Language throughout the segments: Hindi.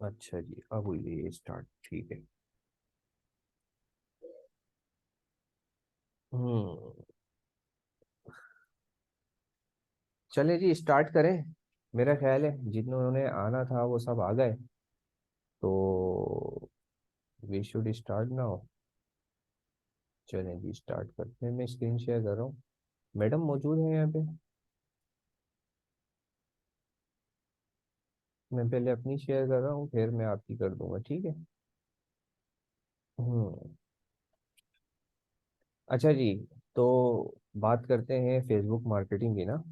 अच्छा जी, अब हुई है ये स्टार्ट, ठीक है। हम्म। चले जी स्टार्ट करें। मेरा ख्याल है जिन्होंने आना था वो सब आ गए, तो वी शुड स्टार्ट नाउ। चलें जी स्टार्ट करते हैं। मैं स्क्रीन शेयर कर रहा हूँ। मैडम मौजूद है यहाँ पे? मैं पहले अपनी शेयर कर रहा हूँ, फिर मैं आपकी कर दूंगा, ठीक है। हम्म। अच्छा जी, तो बात करते हैं फेसबुक मार्केटिंग की ना।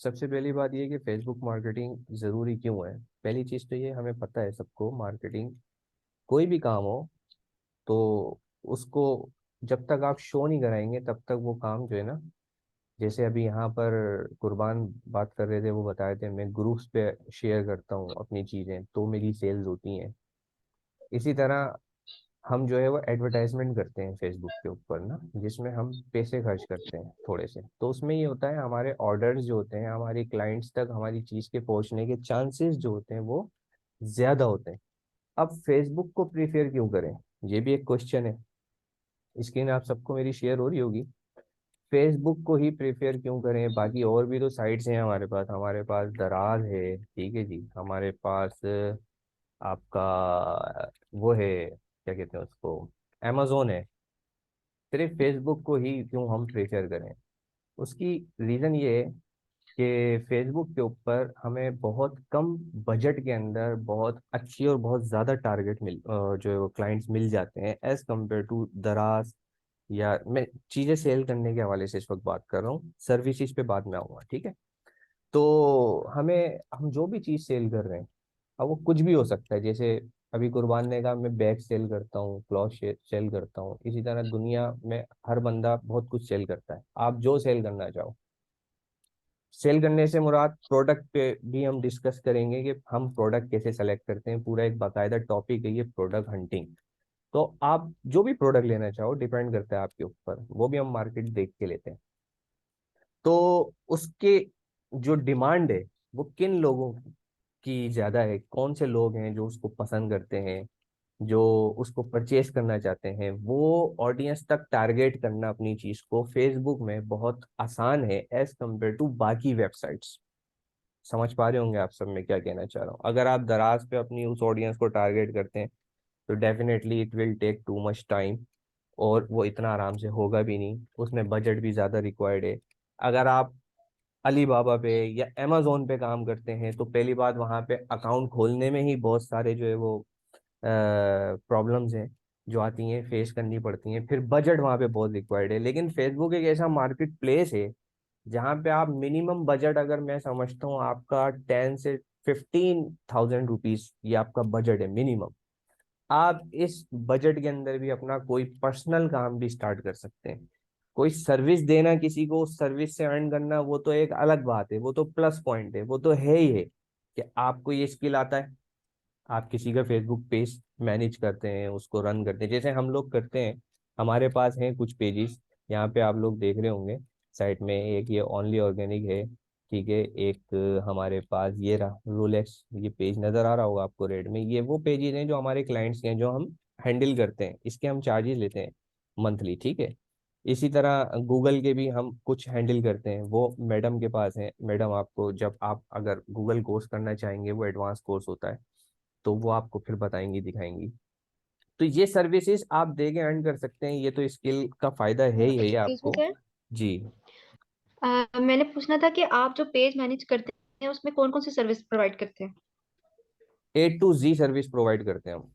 सबसे पहली बात ये कि फेसबुक मार्केटिंग ज़रूरी क्यों है। पहली चीज़ तो ये हमें पता है सबको, मार्केटिंग कोई भी काम हो तो उसको जब तक आप शो नहीं कराएंगे तब तक वो काम जो है ना, जैसे अभी यहाँ पर कुर्बान बात कर रहे थे, वो बताए थे मैं ग्रुप्स पे शेयर करता हूँ अपनी चीज़ें तो मेरी सेल्स होती हैं। इसी तरह हम जो है वो एडवर्टाइजमेंट करते हैं फेसबुक के ऊपर ना, जिसमें हम पैसे खर्च करते हैं थोड़े से, तो उसमें ये होता है हमारे ऑर्डर्स जो होते हैं हमारी क्लाइंट्स तक हमारी चीज़ के पहुंचने के चांसेस जो होते हैं वो ज़्यादा होते हैं। अब फेसबुक को प्रीफेयर क्यों करें, ये भी एक क्वेश्चन है। स्क्रीन आप सबको मेरी शेयर हो रही होगी। फेसबुक को ही प्रेफर क्यों करें, बाकी और भी तो साइट्स हैं हमारे पास दराज है, ठीक है जी, हमारे पास आपका वो है, क्या कहते हैं उसको, अमेजोन है। सिर्फ फेसबुक को ही क्यों हम प्रेफर करें? उसकी रीज़न ये है कि फेसबुक के ऊपर हमें बहुत कम बजट के अंदर बहुत अच्छी और बहुत ज़्यादा टारगेट जो है वो क्लाइंट्स मिल जाते हैं एज कम्पेयर टू दराज। या मैं चीज़ें सेल करने के हवाले से इस वक्त बात कर रहा हूँ, सर्विसेज पे बाद में आऊँगा, ठीक है। तो हम जो भी चीज़ सेल कर रहे हैं, अब वो कुछ भी हो सकता है। जैसे अभी कुर्बान ने कहा मैं बैग सेल करता हूँ, क्लॉथ सेल करता हूँ, इसी तरह दुनिया में हर बंदा बहुत कुछ सेल करता है। आप जो सेल करना चाहो। सेल करने से मुराद प्रोडक्ट पे भी हम डिस्कस करेंगे कि हम प्रोडक्ट कैसे सेलेक्ट करते हैं, पूरा एक बाकायदा टॉपिक है ये प्रोडक्ट हंटिंग। तो आप जो भी प्रोडक्ट लेना चाहो डिपेंड करता है आपके ऊपर, वो भी हम मार्केट देख के लेते हैं। तो उसके जो डिमांड है वो किन लोगों की ज्यादा है, कौन से लोग हैं जो उसको पसंद करते हैं, जो उसको परचेज करना चाहते हैं, वो ऑडियंस तक टारगेट करना अपनी चीज को फेसबुक में बहुत आसान है एज कम्पेयर टू बाकी वेबसाइट्स। समझ पा रहे होंगे आप सब मैं क्या कहना चाह रहा हूँ। अगर आप दराज पे अपनी उस ऑडियंस को टारगेट करते हैं तो definitely it will take too much time, और वो इतना आराम से होगा भी नहीं, उसमें बजट भी ज़्यादा रिक्वायर्ड है। अगर आप अली बाबा पे या अमेजोन पे काम करते हैं तो पहली बात वहाँ पे अकाउंट खोलने में ही बहुत सारे जो है वो प्रॉब्लम्स हैं जो आती हैं, फेस करनी पड़ती हैं, फिर बजट वहाँ पे बहुत रिक्वायर्ड है। लेकिन फेसबुक एक ऐसा मार्केट प्लेस है जहाँ पे आप मिनिमम बजट, अगर मैं समझता हूँ आपका 10 से 15,000 रुपीज, ये आपका बजट है मिनिमम। आप इस बजट के अंदर भी अपना कोई पर्सनल काम भी स्टार्ट कर सकते हैं। कोई सर्विस देना किसी को, उस सर्विस से अर्न करना, वो तो एक अलग बात है, वो तो प्लस पॉइंट है, वो तो है ही है कि आपको ये स्किल आता है। आप किसी का फेसबुक पेज मैनेज करते हैं, उसको रन करते हैं जैसे हम लोग करते हैं। हमारे पास हैं कुछ पेजेस, यहाँ पे आप लोग देख रहे होंगे साइट में, एक ये ओनली ऑर्गेनिक है, ठीक है। एक हमारे पास ये रहा रोलेक्स, ये पेज नज़र आ रहा होगा आपको रेड में, ये वो पेजेस हैं जो हमारे क्लाइंट्स के हैं जो हम हैंडल करते हैं, इसके हम चार्जेस लेते हैं मंथली, ठीक है। इसी तरह गूगल के भी हम कुछ हैंडल करते हैं, वो मैडम के पास है। मैडम आपको जब आप अगर गूगल कोर्स करना चाहेंगे, वो एडवांस कोर्स होता है, तो वो आपको फिर बताएंगी दिखाएंगी। तो ये सर्विसेज आप दे के अर्न कर सकते हैं, ये तो स्किल का फायदा है ही है ये एक्सक्यूज मी आपको। सर, जी। मैंने पूछना था कि आप जो पेज मैनेज करते हैं उसमें कौन कौन सी सर्विस प्रोवाइड करते हैं। A to Z service provide करते हैं हम।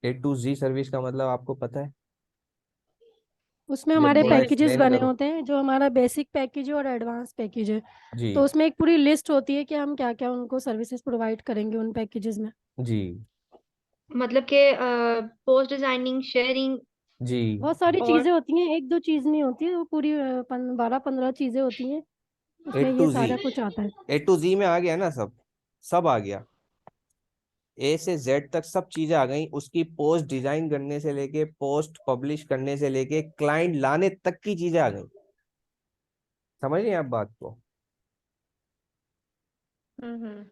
A to Z सर्विस का मतलब आपको पता है, उसमें या हमारे थोड़ा नहीं एक्सप्लेन पैकेजेस नहीं बने करूँ? होते हैं, जो हमारा बेसिक पैकेज है और एडवांस पैकेज है। तो जी। उसमें एक पूरी लिस्ट होती है कि हम क्या क्या उनको सर्विसेज प्रोवाइड करेंगे उन पैकेजेस में। जी। मतलब कि पोस्ट डिजाइनिंग, शेयरिंग, जी। बहुत सारी चीजें होती हैं, एक दो चीज नहीं होती है, वो पूरी 12-15 चीजें होती हैं, ए उसमें टू ये जी सारा कुछ आता है। A to Z में आ गया ना सब, सब आ गया। A से Z तक सब चीजें आ गई, उसकी पोस्ट डिजाइन करने से लेके पोस्ट पब्लिश करने से लेके क्लाइंट लाने तक की चीजें आ गई। समझ रहे हैं आप बात को? हम्म।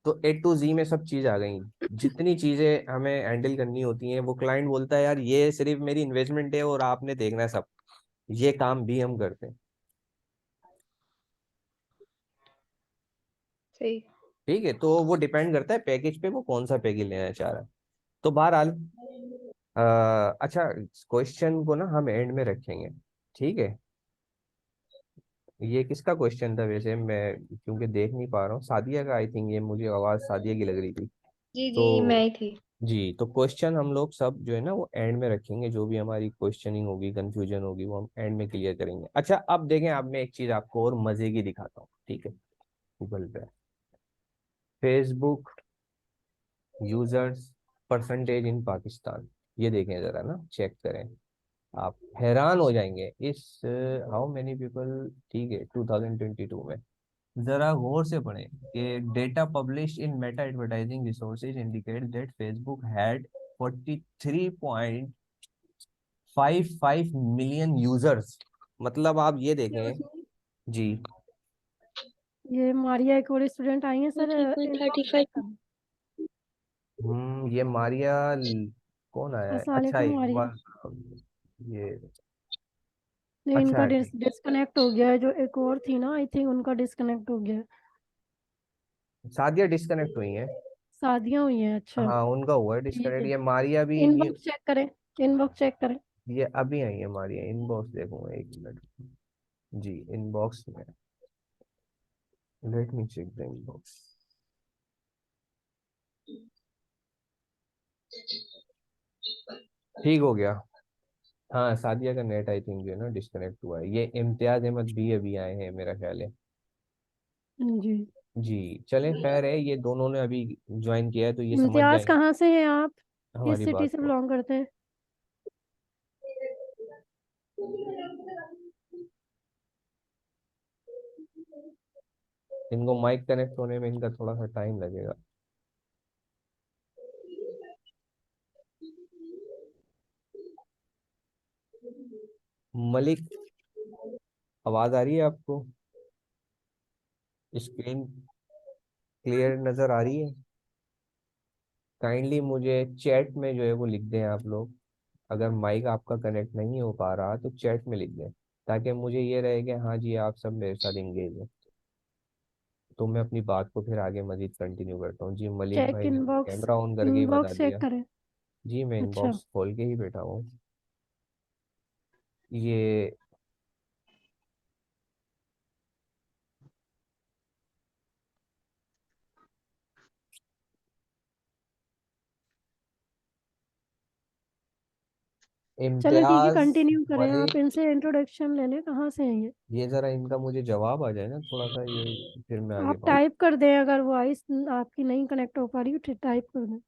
तो A to Z में सब चीज आ गई। जितनी चीजें हमें हैंडल करनी होती हैं वो क्लाइंट बोलता है यार ये सिर्फ मेरी इन्वेस्टमेंट है और आपने देखना है सब, ये काम भी हम करते हैं। सही। ठीक है, तो वो डिपेंड करता है पैकेज पे, वो कौन सा पैकेज लेना चाह रहा है। तो बहरहाल अच्छा, क्वेश्चन को ना हम एंड में रखेंगे, ठीक है। ये किसका क्वेश्चन था वैसे, मैं क्योंकि देख नहीं पा रहा हूँ, सादिया का आई थिंक, ये मुझे आवाज सादिया की लग रही थी। जी जी, मैं तो ही थी। जी, तो क्वेश्चन हम लोग सब जो है ना वो एंड में रखेंगे, जो भी हमारी क्वेश्चनिंग होगी, कंफ्यूजन होगी, वो हम एंड में क्लियर करेंगे। अच्छा अब देखें, अब मैं एक चीज आपको और मजे की दिखाता हूँ, ठीक है। गूगल पे Facebook users percentage in Pakistan, ये देखें जरा ना, चेक करें, आप हैरान हो जाएंगे इस हाउ मेनी पीपल, ठीक है, 2022 में। जरा गौर से पढ़ें कि data publish in Meta advertising resources indicate that Facebook had 43.55 million users. मतलब आप ये देखें जी। ये मारिया एक और स्टूडेंट आई है sir, thirty inbox check five करें। ये मारिया कौन आया है, अस्सलाम अच्छा वालेकुम ये मारिया। ये नहीं, अच्छा इनका है, ठीक। डिस्कनेक्ट हो गया है, जो एक और थी ना, आई थिंक उनका डिस्कनेक्ट हो गया है। सादिया डिस्कनेक्ट हुई है। शादियां हुई हैं, अच्छा। हाँ उनका हुआ है ठीक डिस्कनेक्ट, है, ये मारिया भी ये इनबॉक्स चेक करें, इनबॉक्स चेक करें। ये अभी आई है मारिया, इनबॉक्स देखूंगा एक मिनट। जी इनबॉक्स में, let me check the inbox. ठीक हो गया। हाँ सादिया का नेट आई थिंक जो है ना डिस्कनेक्ट हुआ है। ये इम्तियाज अहमद भी अभी आए हैं मेरा ख्याल है। जी। जी चलें, खैर है, ये दोनों ने अभी ज्वाइन किया है तो ये समझ इम्तियाज जाएंगे कहाँ से हैं आप? किस हमारी सिटी बात से को। बिलोंग करते हैं? इनको माइक कनेक्ट होने में इनका थोड़ा सा टाइम लगेगा। मलिक, आवाज आ रही है आपको, स्क्रीन क्लियर नजर आ रही है? काइंडली मुझे चैट में जो है वो लिख दें आप लोग, अगर माइक आपका कनेक्ट नहीं हो पा रहा तो चैट में लिख दें, ताकि मुझे ये रहे कि हाँ जी आप सब मेरे साथ इंगेज हैं। तो मैं अपनी बात को फिर आगे मजीद कंटिन्यू करता हूँ। जी मलिक चेक भाई ने इनबॉक्स, कैमरा ऑन करके ही बता इनबॉक्स चेक दिया। करें। जी मैं अच्छा, इनबॉक्स खोल के ही बैठा हूँ। ये चलें ठीक है, इम्तियाज, कंटिन्यू करें, आप मलिक, इनसे इंट्रोडक्शन ले लें, कहाँ से हैं ये? ये जरा इनका मुझे जवाब आ जाए ना थोड़ा सा, ये फिर मैं आगे आप बात। टाइप कर दें, अगर वॉइस आपकी नहीं कनेक्ट हो पा रही तो टाइप कर दें।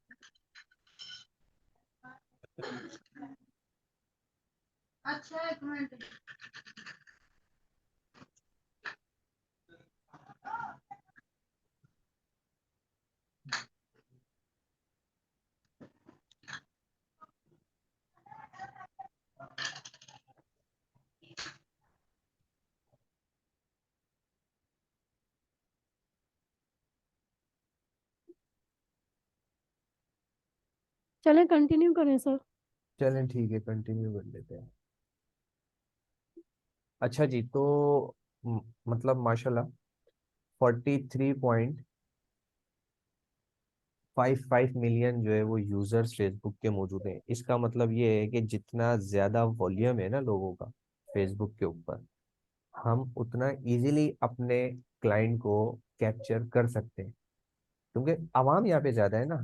अच्छा, एक मिनट। चलें कंटिन्यू करें सर। चलें ठीक है, कंटिन्यू कर लेते हैं। अच्छा जी, तो मतलब माशाल्लाह 43.55 मिलियन जो है वो यूजर्स फेसबुक के मौजूद हैं। इसका मतलब ये है कि जितना ज्यादा वॉल्यूम है ना लोगों का फेसबुक के ऊपर, हम उतना इजीली अपने क्लाइंट को कैप्चर कर सकते हैं, क्योंकि आवाम यहाँ पे ज्यादा है ना,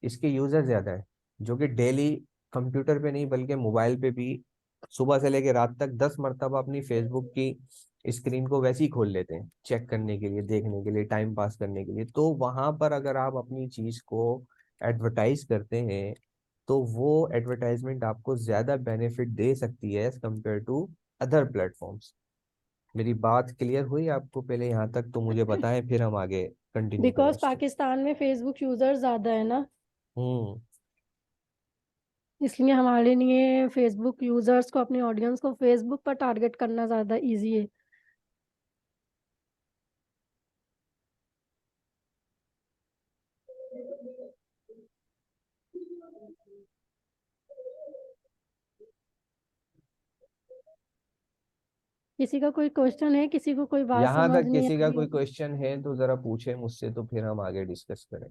इसके यूजर ज्यादा है, जो कि डेली कंप्यूटर पे नहीं बल्कि मोबाइल पे भी सुबह से लेकर रात तक 10 मरतबा अपनी फेसबुक की स्क्रीन को वैसे ही खोल लेते हैं, चेक करने के लिए, देखने के लिए, टाइम पास करने के लिए। तो वहां पर अगर आप अपनी चीज को एडवर्टाइज करते हैं तो वो एडवर्टाइजमेंट आपको ज्यादा बेनिफिट दे सकती है as compared to other platforms. मेरी बात क्लियर हुई आपको पहले यहाँ तक? तो मुझे बताएं फिर हम आगे कंटिन्यू करें बिकॉज इसको। पाकिस्तान में फेसबुक यूजर ज्यादा है ना, हम्म। इसलिए हमारे लिए फेसबुक यूजर्स को, अपने ऑडियंस को फेसबुक पर टारगेट करना ज्यादा इजी है। किसी का कोई क्वेश्चन है, किसी को कोई बात यहाँ समझ तक नहीं आ किसी का रही कोई है? क्वेश्चन है तो जरा पूछे मुझसे, तो फिर हम आगे डिस्कस करें।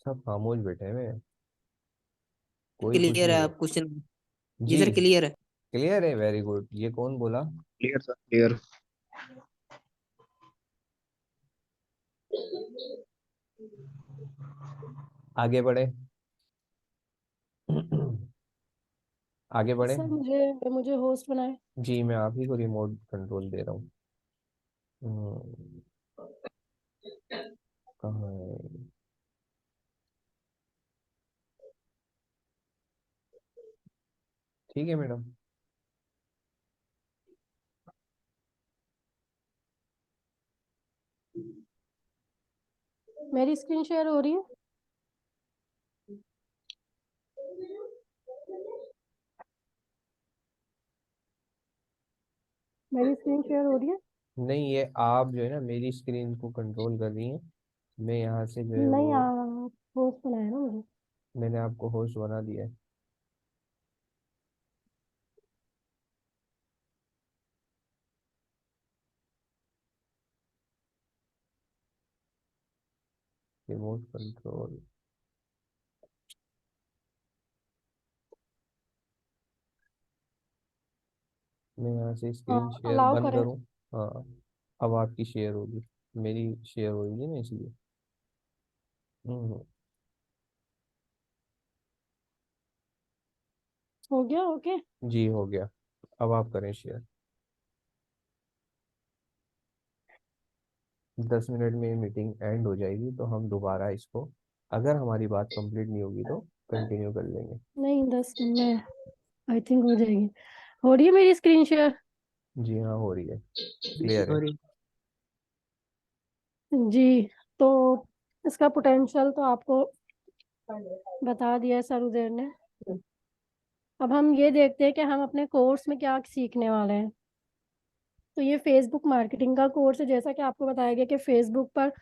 सब खामोश बैठे हैं, कोई कुछ क्लियर नहीं है बोल। आप क्वेश्चन? जी जी सर क्लियर है। क्लियर है, वेरी गुड। ये कौन बोला? Clear sir, clear. आगे बढ़े। आगे बढ़े। सर मुझे मुझे होस्ट बनाए। जी मैं आप ही को रिमोट कंट्रोल दे रहा हूँ। कहाँ है? ठीक है मैडम। मेरी स्क्रीन शेयर हो रही है? मेरी स्क्रीन शेयर हो रही है? नहीं, ये आप जो है ना मेरी स्क्रीन को कंट्रोल कर रही हैं। मैं यहाँ से जो है नहीं, वो, आप होस्ट बनाया ना मुझे। मैंने आपको होस्ट बना दिया है। Remote control. मैं यहाँ से हाँ, स्क्रीन शेयर अलाउ बंद करें। करूँ? हाँ। अब आपकी शेयर होगी, मेरी शेयर होगी ना इसलिए। हम्म। हो गया, ओके। जी हो गया। अब आप करें शेयर। 10 मिनट में मीटिंग एंड हो जाएगी, तो हम दोबारा इसको, अगर हमारी बात कंप्लीट नहीं होगी तो कंटिन्यू कर लेंगे। नहीं, 10 मिनट में आई थिंक हो जाएगी। हो रही है मेरी स्क्रीन शेयर? जी हाँ हो रही है, जी क्लियर है। सॉरी। जी। तो इसका पोटेंशियल तो आपको बता दिया है सर उदय ने। अब हम ये देखते हैं कि हम अपने कोर्स में क्या सीखने वाले हैं। तो ये फेसबुक मार्केटिंग का कोर्स है। जैसा कि आपको बताया गया कि फेसबुक पर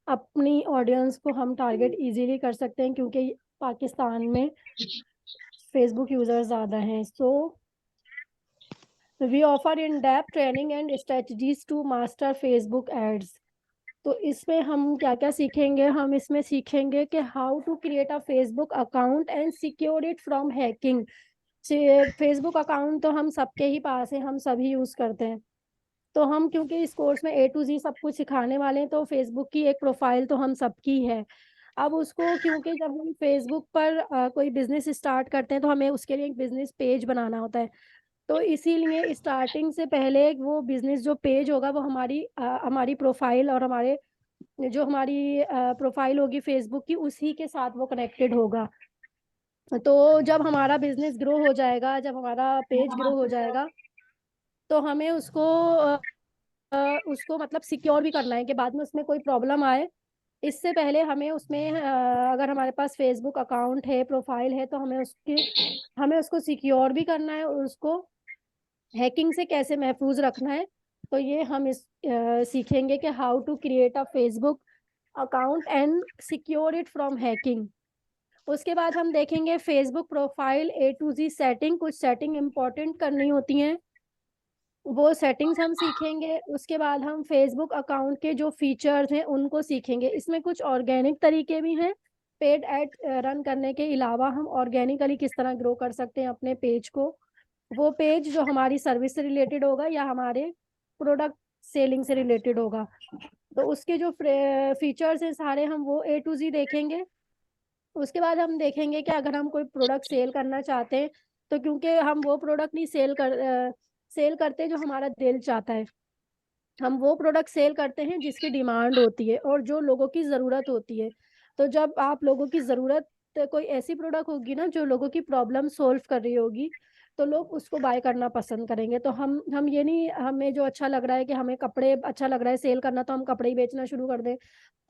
अपनी ऑडियंस को हम टारगेट इजीली कर सकते हैं, क्योंकि पाकिस्तान में फेसबुक यूजर्स ज़्यादा हैं। So we offer in depth training and strategies to master Facebook ads. तो इसमें हम क्या क्या सीखेंगे? हम इसमें सीखेंगे कि how to create a Facebook account and secure it from hacking. Facebook account तो हम सबके ही पास है, हम सभी यूज करते हैं। तो हम क्योंकि इस कोर्स में A to Z सब कुछ सिखाने वाले हैं, तो फेसबुक की एक प्रोफाइल तो हम सबकी है। अब उसको, क्योंकि जब हम फेसबुक पर कोई बिजनेस स्टार्ट करते हैं तो हमें उसके लिए एक बिजनेस पेज बनाना होता है। तो इसीलिए स्टार्टिंग से पहले वो बिजनेस जो पेज होगा वो हमारी प्रोफाइल और हमारी प्रोफाइल होगी फेसबुक की, उसी के साथ वो कनेक्टेड होगा। तो जब हमारा बिजनेस ग्रो हो जाएगा, जब हमारा पेज ग्रो हो जाएगा, तो हमें उसको मतलब सिक्योर भी करना है कि बाद में उसमें कोई प्रॉब्लम आए। इससे पहले हमें उसमें अगर हमारे पास फेसबुक अकाउंट है, प्रोफाइल है, तो हमें उसको सिक्योर भी करना है और उसको हैकिंग से कैसे महफूज रखना है। तो ये हम सीखेंगे कि how to create a Facebook account and secure it from hacking. उसके बाद हम देखेंगे Facebook profile A to Z setting. कुछ सेटिंग इंपॉर्टेंट करनी होती हैं, वो सेटिंग्स हम सीखेंगे। उसके बाद हम फेसबुक अकाउंट के जो फीचर्स हैं उनको सीखेंगे। इसमें कुछ ऑर्गेनिक तरीके भी हैं। पेड एड रन करने के अलावा हम ऑर्गेनिकली किस तरह ग्रो कर सकते हैं अपने पेज को। वो पेज जो हमारी सर्विस से रिलेटेड होगा या हमारे प्रोडक्ट सेलिंग से रिलेटेड होगा। तो उसके जो फीचर्स हैं सारे, हम वो A to Z देखेंगे। उसके बाद हम देखेंगे कि अगर हम कोई प्रोडक्ट सेल करना चाहते हैं, तो क्योंकि हम वो प्रोडक्ट नहीं सेल करते जो हमारा दिल चाहता है, हम वो प्रोडक्ट सेल करते हैं जिसकी डिमांड होती है और जो लोगों की ज़रूरत होती है। तो जब आप लोगों की ज़रूरत, कोई ऐसी प्रोडक्ट होगी ना जो लोगों की प्रॉब्लम सोल्व कर रही होगी, तो लोग उसको बाय करना पसंद करेंगे। तो हम ये नहीं, हमें जो अच्छा लग रहा है कि हमें कपड़े अच्छा लग रहा है सेल करना, तो हम कपड़े ही बेचना शुरू कर दें।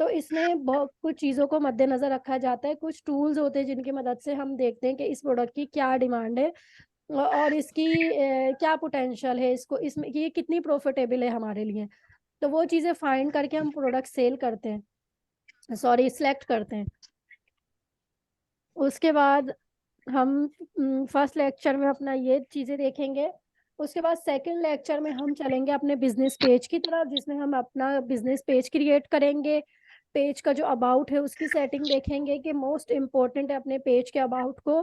तो इसमें बहुत कुछ चीज़ों को मद्देनजर रखा जाता है। कुछ टूल्स होते हैं जिनकी मदद से हम देखते हैं कि इस प्रोडक्ट की क्या डिमांड है और इसकी क्या पोटेंशियल है, इसको इसमें कि ये कितनी प्रॉफिटेबल है हमारे लिए। तो वो चीज़ें फाइंड करके हम प्रोडक्ट सेल करते हैं, सॉरी सिलेक्ट करते हैं। उसके बाद हम फर्स्ट लेक्चर में अपना ये चीजें देखेंगे। उसके बाद सेकंड लेक्चर में हम चलेंगे अपने बिजनेस पेज की तरफ, जिसमें हम अपना बिजनेस पेज क्रिएट करेंगे। पेज का जो अबाउट है उसकी सेटिंग देखेंगे कि मोस्ट इम्पोर्टेंट है अपने पेज के अबाउट को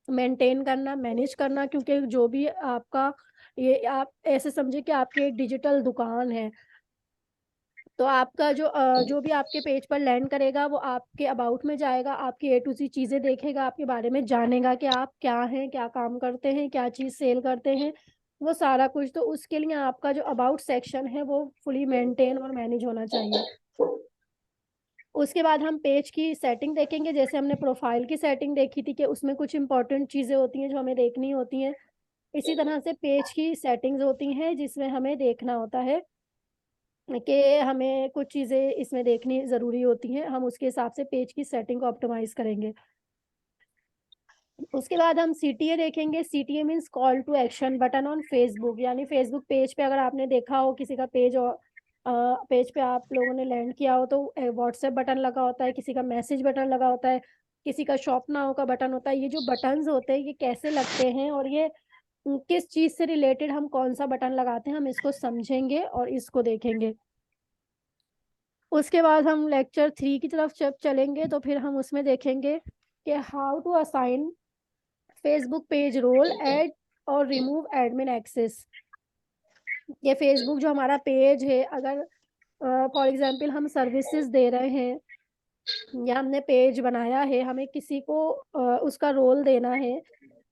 मेंटेन करना, मैनेज करना, क्योंकि जो भी आपका, ये आप ऐसे समझे कि आपकी एक डिजिटल दुकान है। तो आपका जो भी आपके पेज पर लैंड करेगा वो आपके अबाउट में जाएगा, आपकी ए टू सी चीजें देखेगा, आपके बारे में जानेगा कि आप क्या हैं, क्या काम करते हैं, क्या चीज सेल करते हैं, वो सारा कुछ। तो उसके लिए आपका जो अबाउट सेक्शन है वो फुली मेंटेन और मैनेज होना चाहिए। उसके बाद हम पेज की सेटिंग देखेंगे। जैसे हमने प्रोफाइल की सेटिंग देखी थी कि उसमें कुछ इंपॉर्टेंट चीजें होती हैं जो हमें देखनी होती हैं, इसी तरह से पेज की सेटिंग्स होती हैं जिसमें हमें देखना होता है कि हमें कुछ चीजें इसमें देखनी जरूरी होती हैं। हम उसके हिसाब से पेज की सेटिंग को ऑप्टिमाइज करेंगे। उसके बाद हम सीटीए देखेंगे। CTA means call to action button on Facebook. यानी फेसबुक पेज पे अगर आपने देखा हो किसी का पेज, और पेज पे आप लोगों ने लैंड किया हो तो व्हाट्सएप बटन लगा होता है, किसी का मैसेज बटन लगा होता है, किसी का शॉप नाउ का बटन होता है। ये जो बटन्स होते हैं ये कैसे लगते हैं और ये किस चीज से रिलेटेड हम कौन सा बटन लगाते हैं, हम इसको समझेंगे और इसको देखेंगे। उसके बाद हम लेक्चर 3 की तरफ जब चलेंगे तो फिर हम उसमें देखेंगे कि how to assign Facebook page role, add और रिमूव एडमिन एक्सेस। ये फेसबुक जो हमारा पेज है, अगर फॉर एग्जांपल हम सर्विसेज दे रहे हैं या हमने पेज बनाया है, हमें किसी को उसका रोल देना है,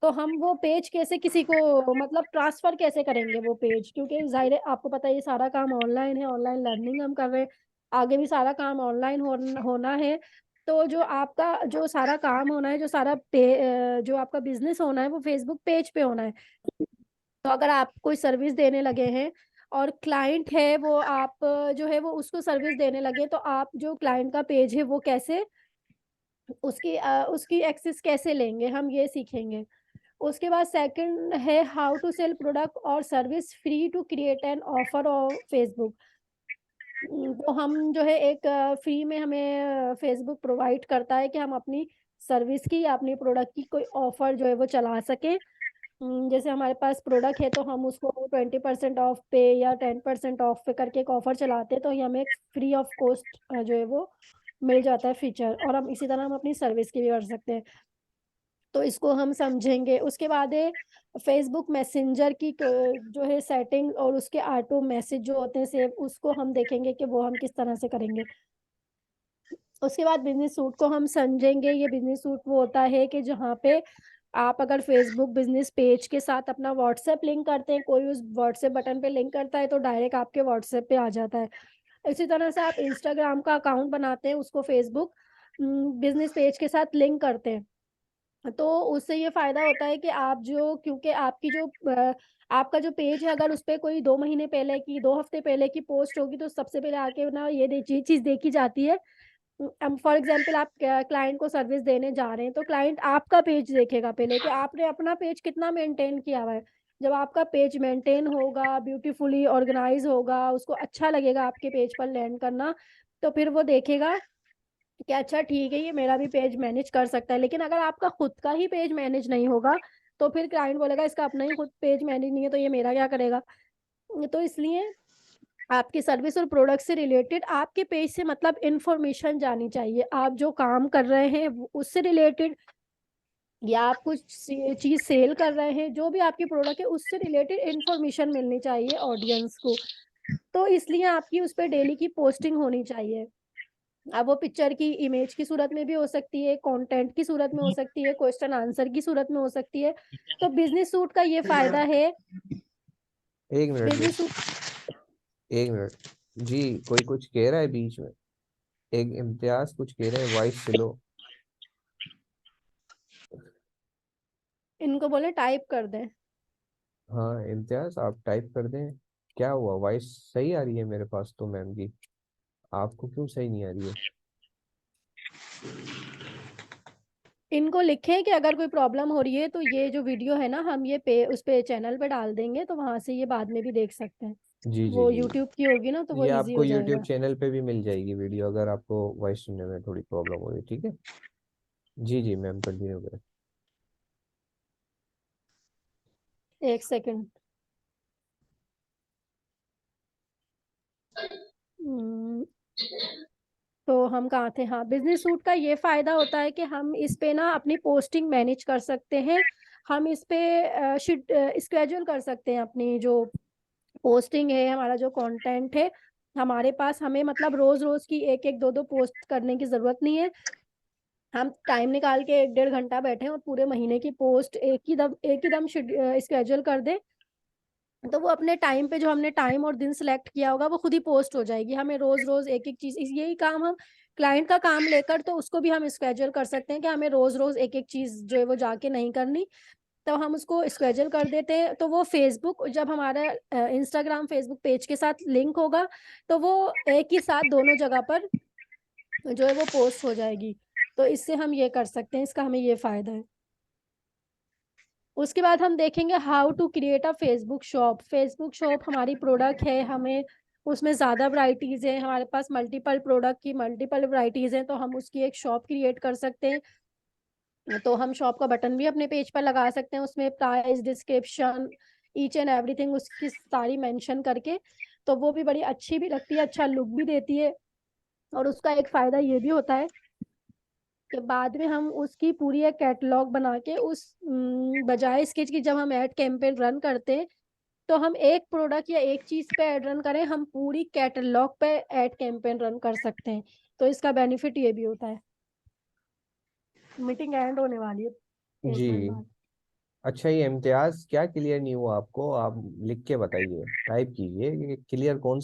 तो हम वो पेज कैसे किसी को मतलब ट्रांसफर कैसे करेंगे वो पेज, क्योंकि जाहिर है आपको पता है ये सारा काम ऑनलाइन है, ऑनलाइन लर्निंग हम कर रहे हैं, आगे भी सारा काम ऑनलाइन होना है। तो जो आपका जो सारा काम होना है, जो आपका बिजनेस होना है वो फेसबुक पेज पे होना है। तो अगर आप कोई सर्विस देने लगे हैं और क्लाइंट है वो आप जो है वो उसको सर्विस देने लगे, तो आप जो क्लाइंट का पेज है वो कैसे उसकी एक्सेस कैसे लेंगे, हम ये सीखेंगे। उसके बाद सेकंड है हाउ टू सेल प्रोडक्ट और service free to create an offer of Facebook. तो हम जो है एक फ्री में हमें फेसबुक प्रोवाइड करता है कि हम अपनी सर्विस की या अपनी प्रोडक्ट की कोई ऑफर जो है वो चला सके। जैसे हमारे पास प्रोडक्ट है तो हम उसको 20% ऑफ पे या 10% ऑफ पे करके एक ऑफर चलाते हैं, तो ये हमें फ्री ऑफ कॉस्ट जो है वो मिल जाता है फीचर। और हम इसी तरह हम अपनी सर्विस की भी कर सकते हैं, तो इसको हम समझेंगे। उसके बाद है फेसबुक मैसेंजर की जो है सेटिंग और उसके ऑटो मैसेज जो होते हैं सेव, उसको हम देखेंगे कि वो हम किस तरह से करेंगे। उसके बाद बिजनेस सूट को हम समझेंगे। ये बिजनेस सूट वो होता है कि जहाँ पे आप अगर फेसबुक बिजनेस पेज के साथ अपना व्हाट्सएप लिंक करते हैं, कोई उस व्हाट्सएप बटन पे लिंक करता है तो डायरेक्ट आपके व्हाट्सएप पे आ जाता है। इसी तरह से आप इंस्टाग्राम का अकाउंट बनाते हैं, उसको फेसबुक बिजनेस पेज के साथ लिंक करते हैं, तो उससे ये फायदा होता है कि आप जो, क्योंकि आपका जो पेज है अगर उस पे कोई 2 महीने पहले की, 2 हफ्ते पहले की पोस्ट होगी तो सबसे पहले आके ना ये चीज देखी जाती है। फॉर एग्जाम्पल आप क्लाइंट को सर्विस देने जा रहे हैं तो क्लाइंट आपका पेज देखेगा पहले कि आपने अपना पेज कितना मेंटेन किया हुआ है। जब आपका पेज मेंटेन होगा, ब्यूटीफुली ऑर्गेनाइज होगा, उसको अच्छा लगेगा आपके पेज पर लैंड करना, तो फिर वो देखेगा कि अच्छा ठीक है ये मेरा भी पेज मैनेज कर सकता है। लेकिन अगर आपका खुद का ही पेज मैनेज नहीं होगा तो फिर क्लाइंट बोलेगा इसका अपना ही खुद पेज मैनेज नहीं है तो ये मेरा क्या करेगा। तो इसलिए आपकी सर्विस और प्रोडक्ट से रिलेटेड आपके पेज से मतलब इंफॉर्मेशन जानी चाहिए, आप जो काम कर रहे हैं उससे रिलेटेड, या आप कुछ चीज सेल कर रहे हैं, जो भी आपकी प्रोडक्ट है उससे रिलेटेड इंफॉर्मेशन मिलनी चाहिए ऑडियंस को। तो इसलिए आपकी उस पर डेली की पोस्टिंग होनी चाहिए। अब वो पिक्चर की इमेज की सूरत में भी हो सकती है, कंटेंट की सूरत में हो सकती है, क्वेश्चन आंसर की सूरत में हो सकती है। तो बिजनेस सूट का ये फायदा है। एक मिनट जी, बिजनेस सूट, एक मिनट जी। कोई कुछ कह रहा है बीच में, एक इम्तियाज कुछ कह रहे हैं, वॉइस स्लो। इनको बोले टाइप कर दें। हाँ इम्तियाज आप टाइप कर दें। क्या हुआ, वॉइस सही आ रही है मेरे पास तो मैम की, आपको क्यों सही नहीं आ रही है? इनको लिखें कि अगर कोई प्रॉब्लम हो रही है तो ये जो वीडियो है ना हम ये पे उस पे चैनल पे डाल देंगे, तो वहां से ये बाद में भी देख सकते हैं। जी जी वो जी। यूट्यूब की होगी ना तो वो ये इजी आपको हो यूट्यूब जाएगा। चैनल पे भी मिल जाएगी वीडियो, अगर आपको वॉइस सुनने में थोड़ी प्रॉब्लम हो रही है, ठीक है। जी जी मैम, कंटिन्यू करें। एक सेकंड। तो हम कहाँ थे? हाँ, बिजनेस सूट का ये फायदा होता है कि हम इस पे ना अपनी पोस्टिंग मैनेज कर सकते हैं। हम इस पे स्केड्यूल कर सकते हैं अपनी जो पोस्टिंग है, हमारा जो कंटेंट है हमारे पास। हमें मतलब रोज रोज की एक एक दो दो पोस्ट करने की जरूरत नहीं है। हम टाइम निकाल के 1-1.5 घंटा बैठे और पूरे महीने की पोस्ट एक ही दम स्केड्यूल कर दे, तो वो अपने टाइम पे जो हमने टाइम और दिन सिलेक्ट किया होगा वो खुद ही पोस्ट हो जाएगी। हमें रोज रोज एक एक चीज, यही काम हम क्लाइंट का काम लेकर तो उसको भी हम स्केड्यूल कर सकते हैं कि हमें रोज रोज एक एक चीज जो है वो जाके नहीं करनी। तो हम उसको स्केड्यूल कर देते हैं, तो वो फेसबुक जब हमारा इंस्टाग्राम फेसबुक पेज के साथ लिंक होगा तो वो एक ही साथ दोनों जगह पर जो है वो पोस्ट हो जाएगी। तो इससे हम ये कर सकते हैं, इसका हमें ये फायदा है। उसके बाद हम देखेंगे how to create a Facebook shop. Facebook shop हमारी प्रोडक्ट है, हमें उसमें ज़्यादा वैरायटीज है, हमारे पास मल्टीपल प्रोडक्ट की मल्टीपल वैरायटीज हैं, तो हम उसकी एक शॉप क्रिएट कर सकते हैं। तो हम शॉप का बटन भी अपने पेज पर लगा सकते हैं, उसमें price, description, each and everything उसकी सारी मेंशन करके। तो वो भी बड़ी अच्छी भी लगती है, अच्छा लुक भी देती है। और उसका एक फायदा ये भी होता है कि बाद में हम उसकी पूरी एक कैटलॉग बना के उस बजाय इसके कि जब हम ऐड कैंपेन रन करते हैं तो हम एक प्रोडक्ट या एक चीज पे ऐड रन करें, हम पूरी कैटलॉग पे ऐड कैंपेन रन कर सकते हैं। तो इसका बेनिफिट ये भी होता है। मीटिंग एंड होने वाली है जी। 1 मिनट बाद। अच्छा, ये इम्तियाज क्या क्लियर नहीं हुआ आपको? आप लिख के बताइए, टाइप कीजिए कि क्लियर कौन